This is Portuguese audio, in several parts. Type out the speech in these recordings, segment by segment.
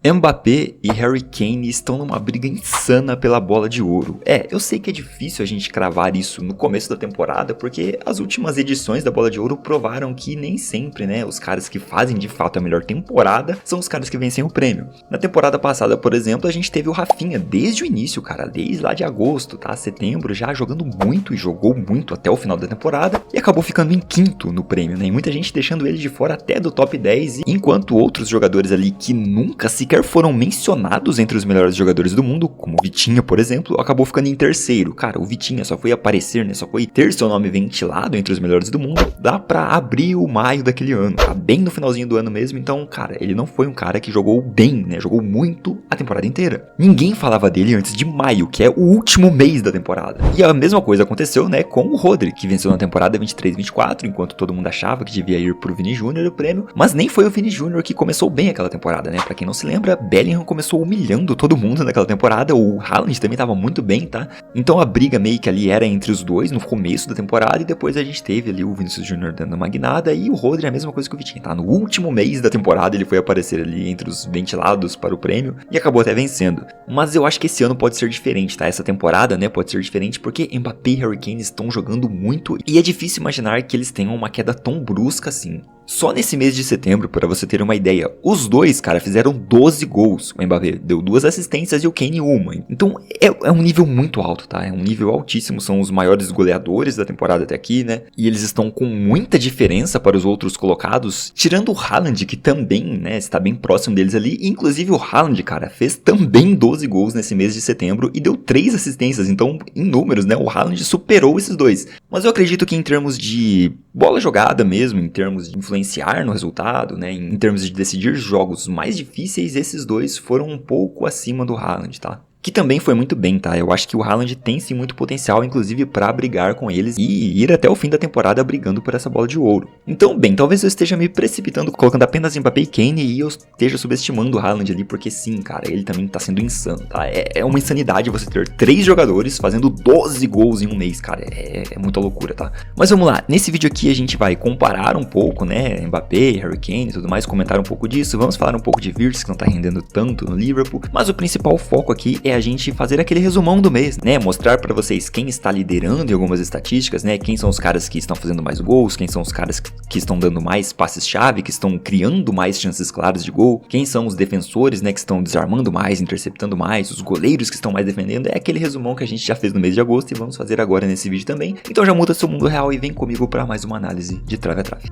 Mbappé e Harry Kane estão numa briga insana pela bola de ouro. Eu sei que é difícil a gente cravar isso no começo da temporada, porque as últimas edições da bola de ouro provaram que nem sempre, né, os caras que fazem de fato a melhor temporada são os caras que vencem o prêmio. Na temporada passada, por exemplo, a gente teve o Rafinha desde o início, cara, desde lá de agosto, tá, setembro, já jogando muito e jogou muito até o final da temporada e acabou ficando em quinto no prêmio, né, e muita gente deixando ele de fora até do top 10, enquanto outros jogadores ali que nunca sequer foram mencionados entre os melhores jogadores do mundo, como o Vitinha, por exemplo, acabou ficando em terceiro. Cara, o Vitinha só foi aparecer, né, só foi ter seu nome ventilado entre os melhores do mundo dá pra abril, maio daquele ano, tá bem no finalzinho do ano mesmo, então, cara, ele não foi um cara que jogou bem, né, jogou muito a temporada inteira. Ninguém falava dele antes de maio, que é o último mês da temporada. E a mesma coisa aconteceu, né, com o Rodri, que venceu na temporada 23-24, enquanto todo mundo achava que devia ir pro Vini Júnior o prêmio, mas nem foi o Vini Júnior que começou bem aquela temporada, né, pra quem não se lembra, Bellingham começou humilhando todo mundo naquela temporada, o Haaland também tava muito bem, tá? Então a briga meio que ali era entre os dois no começo da temporada e depois a gente teve ali o Vinícius Júnior dando uma guinada e o Rodri é a mesma coisa que o Vitinha, tá? No último mês da temporada ele foi aparecer ali entre os ventilados para o prêmio e acabou até vencendo. Mas eu acho que esse ano pode ser diferente, tá? Essa temporada, né, pode ser diferente porque Mbappé e Harry Kane estão jogando muito e é difícil imaginar que eles tenham uma queda tão brusca assim. Só nesse mês de setembro, para você ter uma ideia, os dois, cara, fizeram 12 gols. O Mbappé deu 2 assistências e o Kane uma. Então é um nível muito alto, tá? É um nível altíssimo, são os maiores goleadores da temporada até aqui, né? E eles estão com muita diferença para os outros colocados, tirando o Haaland, que também, né, está bem próximo deles ali. Inclusive o Haaland, cara, fez também 12 gols nesse mês de setembro e deu 3 assistências. Então, em números, né, o Haaland superou esses dois. Mas eu acredito que em termos de bola jogada mesmo, em termos de influenciar no resultado, né, em termos de decidir jogos mais difíceis, esses dois foram um pouco acima do Haaland, tá? Que também foi muito bem, tá? Eu acho que o Haaland tem sim muito potencial, inclusive pra brigar com eles e ir até o fim da temporada brigando por essa bola de ouro. Então, bem, talvez eu esteja me precipitando, colocando apenas Mbappé e Kane e eu esteja subestimando o Haaland ali, porque sim, cara, ele também tá sendo insano, tá? É uma insanidade você ter 3 jogadores fazendo 12 gols em um mês, cara, é muita loucura, tá? Mas vamos lá, nesse vídeo aqui a gente vai comparar um pouco, né, Mbappé, Harry Kane e tudo mais, comentar um pouco disso, vamos falar um pouco de Wirtz, que não tá rendendo tanto no Liverpool, mas o principal foco aqui é a gente fazer aquele resumão do mês, né? Mostrar pra vocês quem está liderando em algumas estatísticas, né? Quem são os caras que estão fazendo mais gols, quem são os caras que estão dando mais passes-chave, que estão criando mais chances claras de gol, quem são os defensores, né? Que estão desarmando mais, interceptando mais, os goleiros que estão mais defendendo. É aquele resumão que a gente já fez no mês de agosto e vamos fazer agora nesse vídeo também. Então já muda seu mundo real e vem comigo para mais uma análise de trave a trave.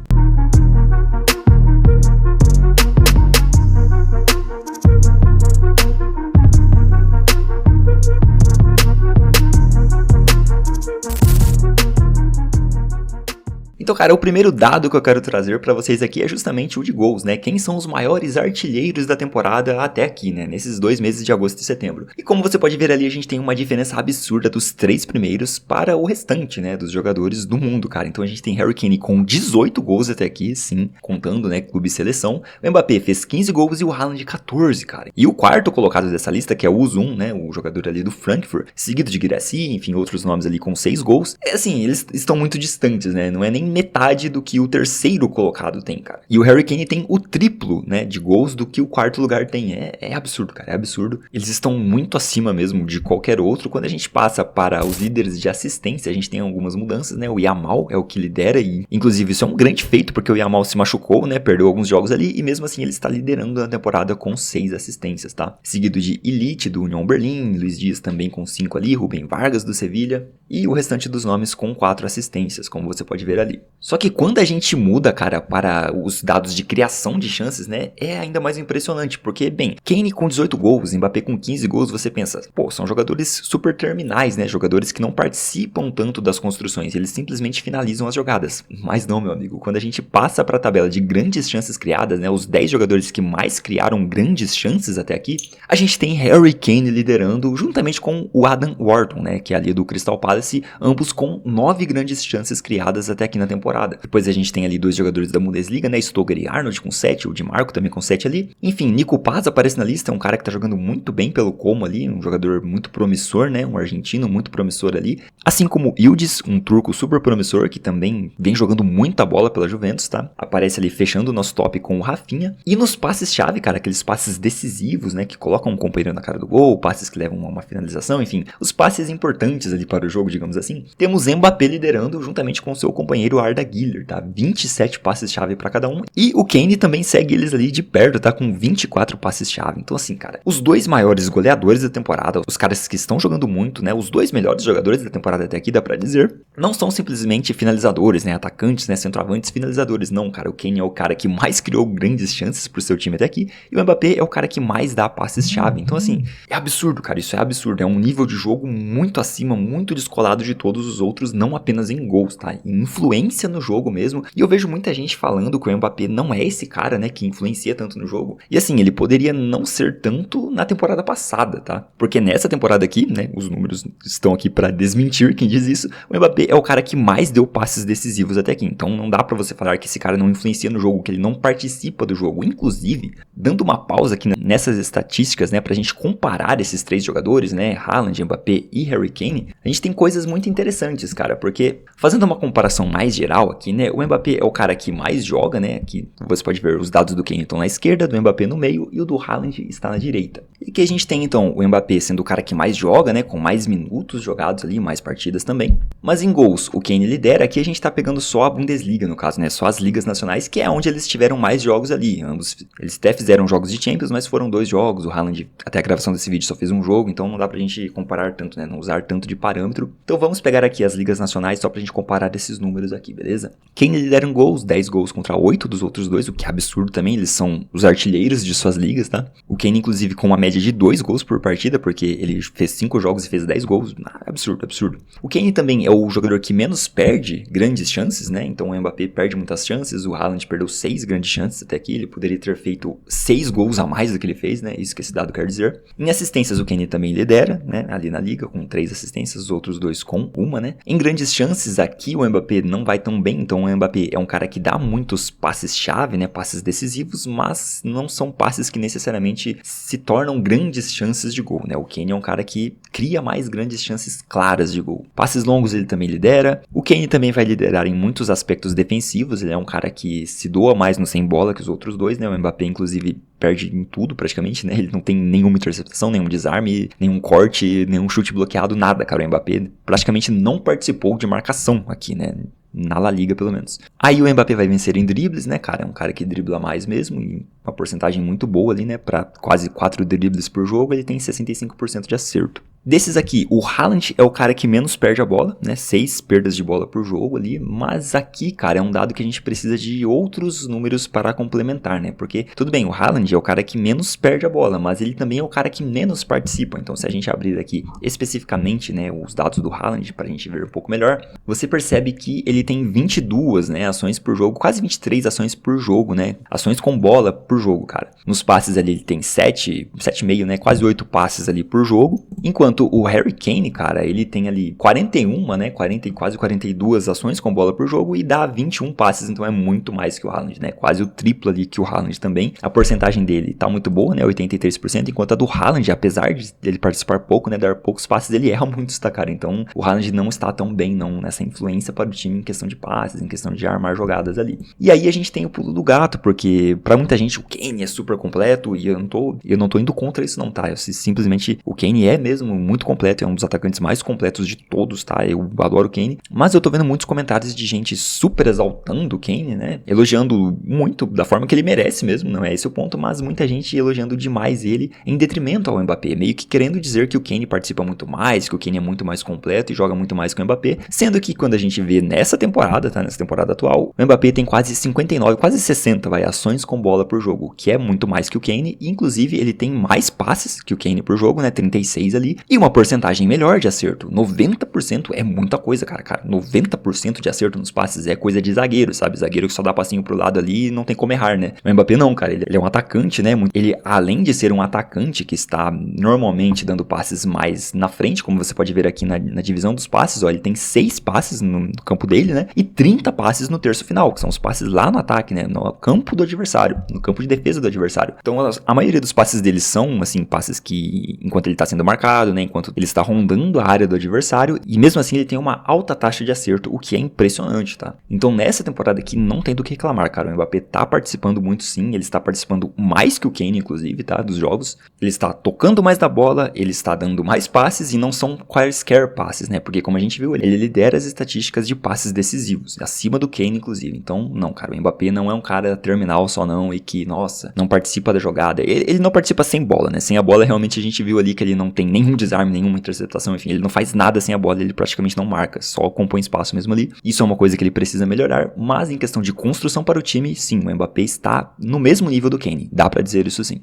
Então, cara, o primeiro dado que eu quero trazer pra vocês aqui é justamente o de gols, né? Quem são os maiores artilheiros da temporada até aqui, né? Nesses 2 meses de agosto e setembro. E como você pode ver ali, a gente tem uma diferença absurda dos 3 primeiros para o restante, né? Dos jogadores do mundo, cara. Então a gente tem Harry Kane com 18 gols até aqui, sim, contando, né, clube e seleção. O Mbappé fez 15 gols e o Haaland 14, cara. E o quarto colocado dessa lista, que é o Uzun, né? O jogador ali do Frankfurt, seguido de Guirassy, enfim, outros nomes ali com 6 gols. É assim, eles estão muito distantes, né? Não é nem metade do que o terceiro colocado tem, cara. E o Harry Kane tem o triplo, né, de gols do que o quarto lugar tem. É absurdo, cara, é absurdo. Eles estão muito acima mesmo de qualquer outro. Quando a gente passa para os líderes de assistência, a gente tem algumas mudanças, né? O Yamal é o que lidera e, inclusive, isso é um grande feito porque o Yamal se machucou, né? Perdeu alguns jogos ali e mesmo assim ele está liderando na temporada com 6 assistências, tá? Seguido de Elite do Union Berlin, Luiz Dias também com 5 ali, Rubem Vargas do Sevilha e o restante dos nomes com 4 assistências, como você pode ver ali. Só que quando a gente muda, cara, para os dados de criação de chances, né, é ainda mais impressionante, porque, bem, Kane com 18 gols, Mbappé com 15 gols, você pensa, pô, são jogadores super terminais, né, jogadores que não participam tanto das construções, eles simplesmente finalizam as jogadas. Mas não, meu amigo, quando a gente passa para a tabela de grandes chances criadas, né, os 10 jogadores que mais criaram grandes chances até aqui, a gente tem Harry Kane liderando, juntamente com o Adam Wharton, né, que é ali do Crystal Palace, ambos com 9 grandes chances criadas até aqui na temporada. temporada. Depois a gente tem ali 2 jogadores da Bundesliga, né, Stoger e Arnold com 7, o Di Marco também com 7 ali. Enfim, Nico Paz aparece na lista, é um cara que tá jogando muito bem pelo Como ali, um jogador muito promissor, né, um argentino muito promissor ali. Assim como Yildiz, um turco super promissor, que também vem jogando muita bola pela Juventus, tá? Aparece ali fechando o nosso top com o Rafinha. E nos passes-chave, cara, aqueles passes decisivos, né, que colocam um companheiro na cara do gol, passes que levam a uma finalização, enfim, os passes importantes ali para o jogo, digamos assim. Temos Mbappé liderando juntamente com seu companheiro Arda Güler, tá? 27 passes-chave para cada um. E o Kane também segue eles ali de perto, tá? Com 24 passes-chave. Então assim, cara, os 2 maiores goleadores da temporada, os caras que estão jogando muito, né? Os 2 melhores jogadores da temporada até aqui, dá pra dizer, não são simplesmente finalizadores, né? Atacantes, né? Centroavantes finalizadores. Não, cara, o Kane é o cara que mais criou grandes chances pro seu time até aqui. E o Mbappé é o cara que mais dá passes-chave. Então assim, é absurdo, cara. Isso é absurdo. É um nível de jogo muito acima, muito descolado de todos os outros, não apenas em gols, tá? Em influência no jogo mesmo. E eu vejo muita gente falando que o Mbappé não é esse cara, né, que influencia tanto no jogo. E assim, ele poderia não ser tanto na temporada passada, tá? Porque nessa temporada aqui, né, os números estão aqui pra desmentir quem diz isso, o Mbappé é o cara que mais deu passes decisivos até aqui. Então não dá pra você falar que esse cara não influencia no jogo, que ele não participa do jogo. Inclusive, dando uma pausa aqui nessas estatísticas, né, pra gente comparar esses 3 jogadores, né, Haaland, Mbappé e Harry Kane, a gente tem coisas muito interessantes, cara, porque fazendo uma comparação mais geral aqui, né, o Mbappé é o cara que mais joga, né, aqui você pode ver os dados do Kane estão na esquerda, do Mbappé no meio e o do Haaland está na direita. E aqui a gente tem então o Mbappé sendo o cara que mais joga, né, com mais minutos jogados ali, mais partidas também. Mas em gols, o Kane lidera, aqui a gente tá pegando só a Bundesliga no caso, né, só as ligas nacionais, que é onde eles tiveram mais jogos ali. Ambos, eles até fizeram jogos de Champions, mas foram 2 jogos, o Haaland até a gravação desse vídeo só fez um jogo, então não dá pra gente comparar tanto, né, não usar tanto de parâmetro. Então vamos pegar aqui as ligas nacionais só pra gente comparar esses números aqui, beleza? Kane lidera em gols, 10 gols contra 8 dos outros 2, o que é absurdo também, eles são os artilheiros de suas ligas, tá? O Kane inclusive com uma média de 2 gols por partida, porque ele fez 5 jogos e fez 10 gols, absurdo, absurdo. O Kane também é o jogador que menos perde grandes chances, né? Então o Mbappé perde muitas chances, o Haaland perdeu 6 grandes chances até aqui, ele poderia ter feito 6 gols a mais do que ele fez, né? Isso que esse dado quer dizer. Em assistências o Kane também lidera, né? Ali na liga com 3 assistências, os outros 2 com 1, né? Em grandes chances aqui o Mbappé não vai tão bem, então o Mbappé é um cara que dá muitos passes-chave, né? Passes decisivos, mas não são passes que necessariamente se tornam grandes chances de gol, né? O Kane é um cara que cria mais grandes chances claras de gol. Passes longos ele também lidera. O Kane também vai liderar em muitos aspectos defensivos, ele é um cara que se doa mais no sem bola que os outros 2, né? O Mbappé inclusive perde em tudo praticamente, né? Ele não tem nenhuma interceptação, nenhum desarme, nenhum corte, nenhum chute bloqueado, nada, cara. O Mbappé praticamente não participou de marcação aqui, né? Na La Liga, pelo menos. Aí o Mbappé vai vencer em dribles, né, cara? É um cara que dribla mais mesmo, e uma porcentagem muito boa ali, né? Pra quase 4 dribles por jogo, ele tem 65% de acerto. Desses aqui, o Haaland é o cara que menos perde a bola, né? 6 perdas de bola por jogo ali, mas aqui, cara, é um dado que a gente precisa de outros números para complementar, né? Porque, tudo bem, o Haaland é o cara que menos perde a bola, mas ele também é o cara que menos participa. Então, se a gente abrir aqui especificamente, né, os dados do Haaland para a gente ver um pouco melhor, você percebe que ele tem 22, né, ações por jogo, quase 23 ações por jogo, né? Ações com bola por jogo, cara. Nos passes ali ele tem 7,5, né? Quase 8 passes ali por jogo, enquanto o Harry Kane, cara, ele tem ali 41, né, quase 42 ações com bola por jogo e dá 21 passes, então é muito mais que o Haaland, né, quase o triplo ali que o Haaland também. A porcentagem dele tá muito boa, né, 83%, enquanto a do Haaland, apesar de ele participar pouco, né, dar poucos passes, ele erra muito, tá, cara? Então o Haaland não está tão bem, não, nessa influência para o time em questão de passes, em questão de armar jogadas ali. E aí a gente tem o pulo do gato, porque pra muita gente o Kane é super completo e eu não tô indo contra isso não, tá? Simplesmente o Kane é mesmo muito completo, é um dos atacantes mais completos de todos, tá? Eu adoro o Kane, mas eu tô vendo muitos comentários de gente super exaltando o Kane, né? Elogiando muito da forma que ele merece mesmo, não é esse o ponto, mas muita gente elogiando demais ele em detrimento ao Mbappé, meio que querendo dizer que o Kane participa muito mais, que o Kane é muito mais completo e joga muito mais que o Mbappé, sendo que quando a gente vê nessa temporada, tá? Nessa temporada atual, o Mbappé tem quase 59, quase 60 ações com bola por jogo, que é muito mais que o Kane, e inclusive ele tem mais passes que o Kane por jogo, né? 36 ali, e uma porcentagem melhor de acerto. 90% é muita coisa, cara. 90% de acerto nos passes é coisa de zagueiro, sabe? Zagueiro que só dá passinho pro lado ali e não tem como errar, né? O Mbappé não, cara. Ele é um atacante, né? Ele, além de ser um atacante que está normalmente dando passes mais na frente, como você pode ver aqui na divisão dos passes, ó, ele tem 6 passes no campo dele, né? E 30 passes no terço final, que são os passes lá no ataque, né? No campo do adversário, no campo de defesa do adversário. Então, a maioria dos passes deles são, assim, passes que, enquanto ele tá sendo marcado, né? Enquanto ele está rondando a área do adversário, e mesmo assim ele tem uma alta taxa de acerto, o que é impressionante, tá? Então, nessa temporada aqui, não tem do que reclamar, cara. O Mbappé tá participando muito, sim. Ele está participando mais que o Kane, inclusive, tá? Dos jogos. Ele está tocando mais da bola, ele está dando mais passes, e não são quaisquer passes, né? Porque, como a gente viu, ele lidera as estatísticas de passes decisivos, acima do Kane, inclusive. Então, não, cara, o Mbappé não é um cara terminal só não, e que, nossa, não participa da jogada. Ele não participa sem bola, né? Sem a bola, realmente, a gente viu ali que ele não tem nenhum desarme, nenhuma interceptação, enfim, ele não faz nada sem a bola, ele praticamente não marca, só compõe espaço mesmo ali. Isso é uma coisa que ele precisa melhorar, mas em questão de construção para o time, sim, o Mbappé está no mesmo nível do Kane, dá pra dizer isso sim.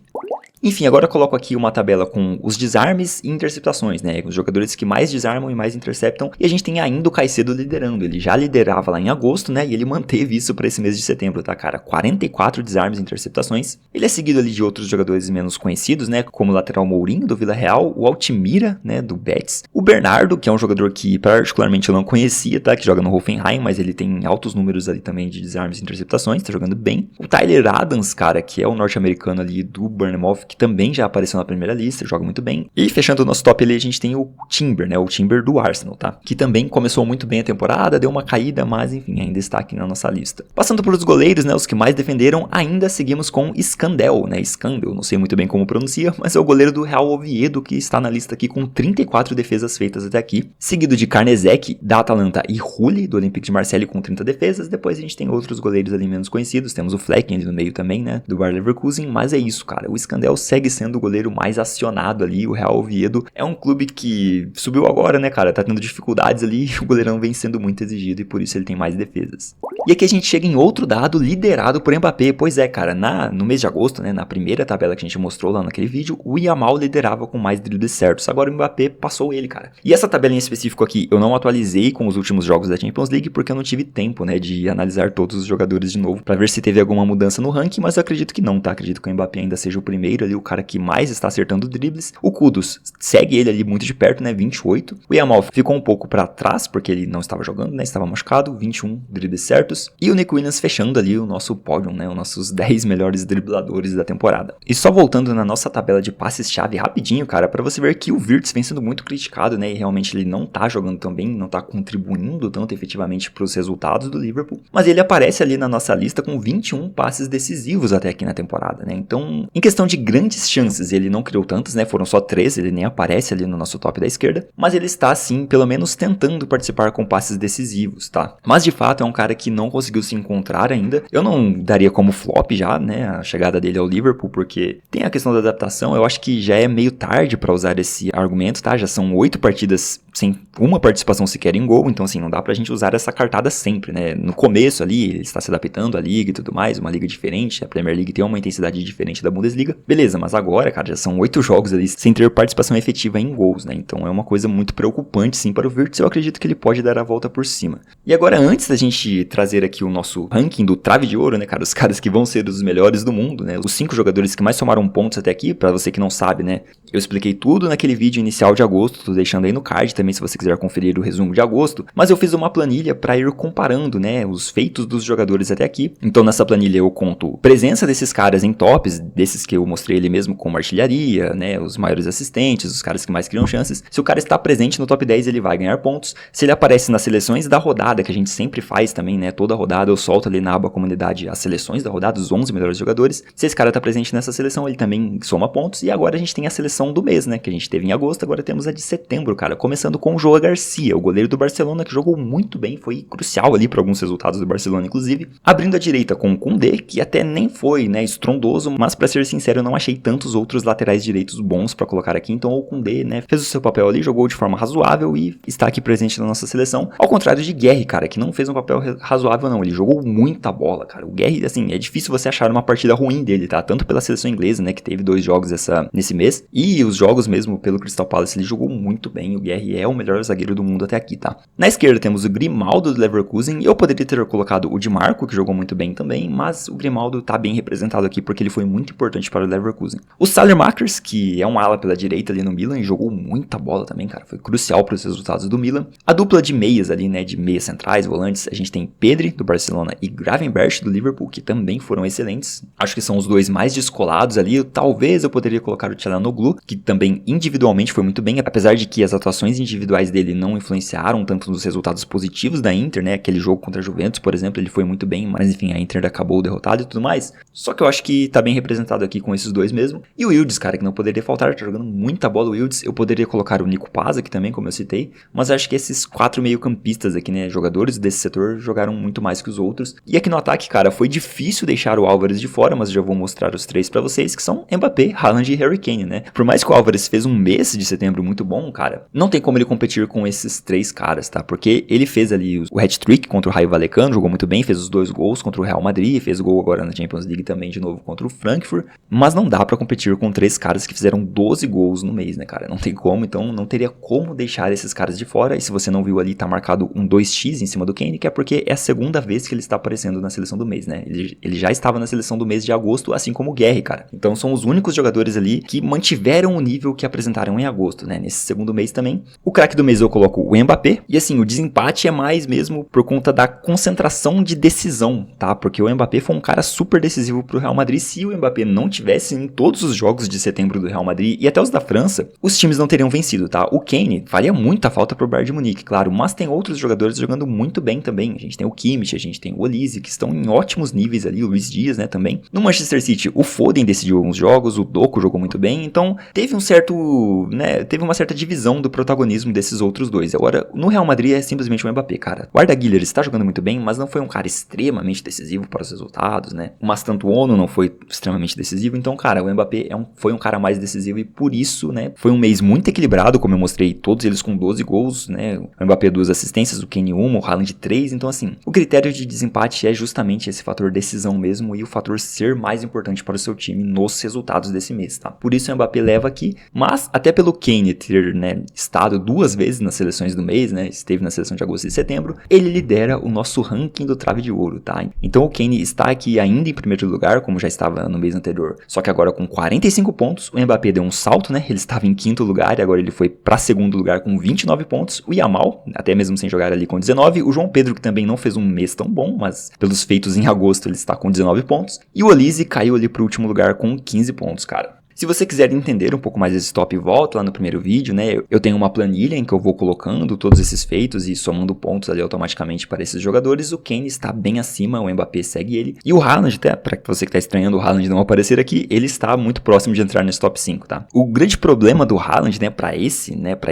Enfim, agora eu coloco aqui uma tabela com os desarmes e interceptações, né? Os jogadores que mais desarmam e mais interceptam. E a gente tem ainda o Caicedo liderando. Ele já liderava lá em agosto, né? E ele manteve isso para esse mês de setembro, tá, cara? 44 desarmes e interceptações. Ele é seguido ali de outros jogadores menos conhecidos, né? Como o lateral Mourinho, do Villarreal. O Altimira, né? Do Betis. O Bernardo, que é um jogador que particularmente eu não conhecia, tá? Que joga no Hoffenheim, mas ele tem altos números ali também de desarmes e interceptações. Tá jogando bem. O Tyler Adams, cara, que é o norte-americano ali do Bournemouth, que também já apareceu na primeira lista, joga muito bem. E fechando o nosso top ali, a gente tem o Timber, né? O Timber do Arsenal, tá? Que também começou muito bem a temporada, deu uma caída, mas enfim, ainda está aqui na nossa lista. Passando por os goleiros, né? Os que mais defenderam, ainda seguimos com Scandell, né? Scandell, não sei muito bem como pronuncia, mas é o goleiro do Real Oviedo que está na lista aqui com 34 defesas feitas até aqui. Seguido de Karnezek, da Atalanta, e Rulli, do Olympique de Marseille, com 30 defesas. Depois a gente tem outros goleiros ali menos conhecidos. Temos o Flecken ali no meio também, né? Do Bayer Leverkusen, mas é isso, cara. O Scandell segue sendo o goleiro mais acionado ali. O Real Oviedo é um clube que subiu agora, né, cara? Tá tendo dificuldades ali e o goleirão vem sendo muito exigido e por isso ele tem mais defesas. E aqui a gente chega em outro dado liderado por Mbappé. Pois é, cara, no mês de agosto, né, na primeira tabela que a gente mostrou lá naquele vídeo, o Yamal liderava com mais dribles certos. Agora o Mbappé passou ele, cara. E essa tabela em específico aqui, eu não atualizei com os últimos jogos da Champions League porque eu não tive tempo, né, de analisar todos os jogadores de novo pra ver se teve alguma mudança no ranking, mas eu acredito que não, tá? Acredito que o Mbappé ainda seja o primeiro ali, o cara que mais está acertando dribles. O Kudus segue ele ali muito de perto, né, 28. O Yamal ficou um pouco pra trás porque ele não estava jogando, né, estava machucado, 21 dribles certos. E o Nico Williams fechando ali o nosso pódio, né, os nossos 10 melhores dribladores da temporada. E só voltando na nossa tabela de passes-chave rapidinho, cara, pra você ver que o Wirtz vem sendo muito criticado, né, e realmente ele não tá jogando tão bem, não tá contribuindo tanto efetivamente pros resultados do Liverpool, mas ele aparece ali na nossa lista com 21 passes decisivos até aqui na temporada, né, então, em questão de grandes chances, ele não criou tantas, né, foram só 3, ele nem aparece ali no nosso top da esquerda, mas ele está, sim, pelo menos tentando participar com passes decisivos, tá? Mas, de fato, é um cara que não conseguiu se encontrar ainda. Eu não daria como flop já, né, a chegada dele ao Liverpool, porque tem a questão da adaptação, eu acho que já é meio tarde pra usar esse argumento, tá? Já são 8 partidas sem uma participação sequer em gol, então assim, não dá pra gente usar essa cartada sempre, né? No começo ali, ele está se adaptando à liga e tudo mais, uma liga diferente, a Premier League tem uma intensidade diferente da Bundesliga, beleza, mas agora, cara, já são 8 jogos ali sem ter participação efetiva em gols, né? Então é uma coisa muito preocupante, sim, para o Wirtz, eu acredito que ele pode dar a volta por cima. E agora, antes da gente trazer aqui o nosso ranking do Trave de Ouro, né, cara, os caras que vão ser os melhores do mundo, né, os 5 jogadores que mais somaram pontos até aqui, pra você que não sabe, né, eu expliquei tudo naquele vídeo inicial de agosto, tô deixando aí no card também se você quiser conferir o resumo de agosto, mas eu fiz uma planilha para ir comparando, né, os feitos dos jogadores até aqui. Então nessa planilha eu conto presença desses caras em tops, desses que eu mostrei ele mesmo como artilharia, né, os maiores assistentes, os caras que mais criam chances. Se o cara está presente no top 10, ele vai ganhar pontos. Se ele aparece nas seleções da rodada, que a gente sempre faz também, né, toda rodada eu solto ali na aba comunidade as seleções da rodada, os 11 melhores jogadores. Se esse cara está presente nessa seleção, ele também soma pontos. E agora a gente tem a seleção do mês, né, que a gente teve em agosto, agora temos a de setembro, cara, começando com o João Garcia, o goleiro do Barcelona, que jogou muito bem, foi crucial ali para alguns resultados do Barcelona, inclusive. Abrindo a direita com o Koundé, que até nem foi, né, estrondoso, mas para ser sincero, eu não achei tantos outros laterais direitos bons para colocar aqui, então o Koundé, né, fez o seu papel ali, jogou de forma razoável e está aqui presente na nossa seleção, ao contrário de Guerri, cara, que não fez um papel razoável não, ele jogou muita bola, cara. O Guerri, assim, é difícil você achar uma partida ruim dele, tá, tanto pela seleção inglesa, né, que teve 2 jogos nesse mês, e E os jogos mesmo pelo Crystal Palace, ele jogou muito bem, o Guerri é o melhor zagueiro do mundo até aqui, tá? Na esquerda temos o Grimaldo do Leverkusen, eu poderia ter colocado o Di Marco, que jogou muito bem também, mas o Grimaldo tá bem representado aqui porque ele foi muito importante para o Leverkusen. O Saelemaekers, que é um ala pela direita ali no Milan e jogou muita bola também, cara, foi crucial para os resultados do Milan. A dupla de meias ali, né, de meias centrais, volantes, a gente tem Pedri do Barcelona e Gravenberch do Liverpool, que também foram excelentes. Acho que são os dois mais descolados ali, talvez eu poderia colocar o Çalhanoğlu, que também individualmente foi muito bem, apesar de que as atuações individuais dele não influenciaram tanto nos resultados positivos da Inter, né, aquele jogo contra a Juventus, por exemplo, ele foi muito bem, mas enfim, a Inter acabou derrotada e tudo mais. Só que eu acho que tá bem representado aqui com esses dois mesmo. E o Yildiz, cara, que não poderia faltar, tá jogando muita bola o Yildiz. Eu poderia colocar o Nico Paz aqui também, como eu citei, mas acho que esses 4 meio-campistas aqui, né, jogadores desse setor, jogaram muito mais que os outros. E aqui no ataque, cara, foi difícil deixar o Álvares de fora, mas eu já vou mostrar os 3 pra vocês, que são Mbappé, Haaland e Harry Kane, né? Por mais que o Álvares fez um mês de setembro muito bom, cara, não tem como ele competir com esses 3 caras, tá? Porque ele fez ali o hat-trick contra o Rayo Vallecano, jogou muito bem, fez os 2 gols contra o Real Madrid, fez o gol agora na Champions League também de novo contra o Frankfurt, mas não dá pra competir com 3 caras que fizeram 12 gols no mês, né, cara? Não tem como, então não teria como deixar esses caras de fora, e se você não viu ali, tá marcado um 2x em cima do Kane, que é porque é a segunda vez que ele está aparecendo na seleção do mês, né? Ele já estava na seleção do mês de agosto, assim como o Guerri, cara. Então são os únicos jogadores ali que mantiveram o nível que apresentaram em agosto, né? Nesse segundo mês também. O craque do mês eu coloco o Mbappé, e assim, o desempate é mais mesmo por conta da concentração de decisão, tá? Porque o Mbappé foi um cara super decisivo pro Real Madrid. Se o Mbappé não tivesse em todos os jogos de setembro do Real Madrid e até os da França, os times não teriam vencido, tá? O Kane faria muita falta pro Bayern de Munique, claro, mas tem outros jogadores jogando muito bem também. A gente tem o Kimmich, a gente tem o Olise, que estão em ótimos níveis ali, o Luis Dias, né, também. No Manchester City, o Foden decidiu alguns jogos, o Doku jogou muito bem, então teve uma certa divisão do protagonismo desses outros dois. Agora, no Real Madrid é simplesmente o Mbappé, cara. O Arda Güler está jogando muito bem, mas não foi um cara extremamente decisivo para os resultados, né? O Mastantuono não foi extremamente decisivo, então, cara, o Mbappé foi um cara mais decisivo e por isso, né, foi um mês muito equilibrado, como eu mostrei, todos eles com 12 gols, né? O Mbappé 2 assistências, o Kane 1, o Haaland 3, então assim, o critério de desempate é justamente esse fator decisão mesmo e o fator ser mais importante para o seu time nos resultados desse mês, tá? Por isso o Mbappé leva aqui, mas até pelo Kane ter, né, estado 2 vezes nas seleções do mês, né, esteve na seleção de agosto e setembro, ele lidera o nosso ranking do Trave de Ouro, tá? Então o Kane está aqui ainda em primeiro lugar, como já estava no mês anterior, só que agora com 45 pontos, o Mbappé deu um salto, né, ele estava em quinto lugar e agora ele foi para segundo lugar com 29 pontos, o Yamal, até mesmo sem jogar ali com 19, o João Pedro que também não fez um mês tão bom, mas pelos feitos em agosto ele está com 19 pontos, e o Olise caiu ali pro último lugar com 15 pontos, cara. Se você quiser entender um pouco mais desse top, volta lá no primeiro vídeo, né? Eu tenho uma planilha em que eu vou colocando todos esses feitos e somando pontos ali automaticamente para esses jogadores. O Kane está bem acima, o Mbappé segue ele. E o Haaland, até para você que está estranhando o Haaland não aparecer aqui, ele está muito próximo de entrar nesse top 5, tá? O grande problema do Haaland, né, para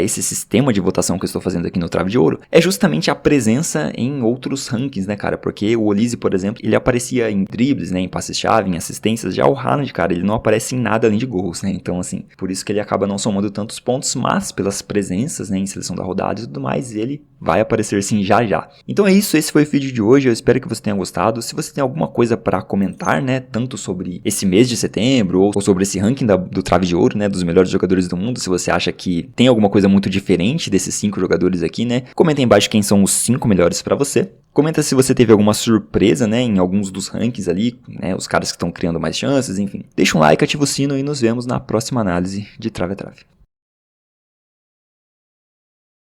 esse sistema de votação que eu estou fazendo aqui no Trave de Ouro, é justamente a presença em outros rankings, né, cara? Porque o Olise, por exemplo, ele aparecia em dribles, né, em passes-chave, em assistências. Já o Haaland, cara, ele não aparece em nada além de gols, né? Então, assim, por isso que ele acaba não somando tantos pontos, mas pelas presenças, né, em seleção da rodada e tudo mais, ele vai aparecer sim já já. Então é isso, esse foi o vídeo de hoje, eu espero que você tenha gostado. Se você tem alguma coisa para comentar, né, tanto sobre esse mês de setembro ou sobre esse ranking do Trave de Ouro, né, dos melhores jogadores do mundo, se você acha que tem alguma coisa muito diferente desses 5 jogadores aqui, né, comenta aí embaixo quem são os 5 melhores para você. Comenta se você teve alguma surpresa, né, em alguns dos rankings ali, né, os caras que estão criando mais chances, enfim. Deixa um like, ativa o sino e nos vemos na próxima análise de Trave a Trave.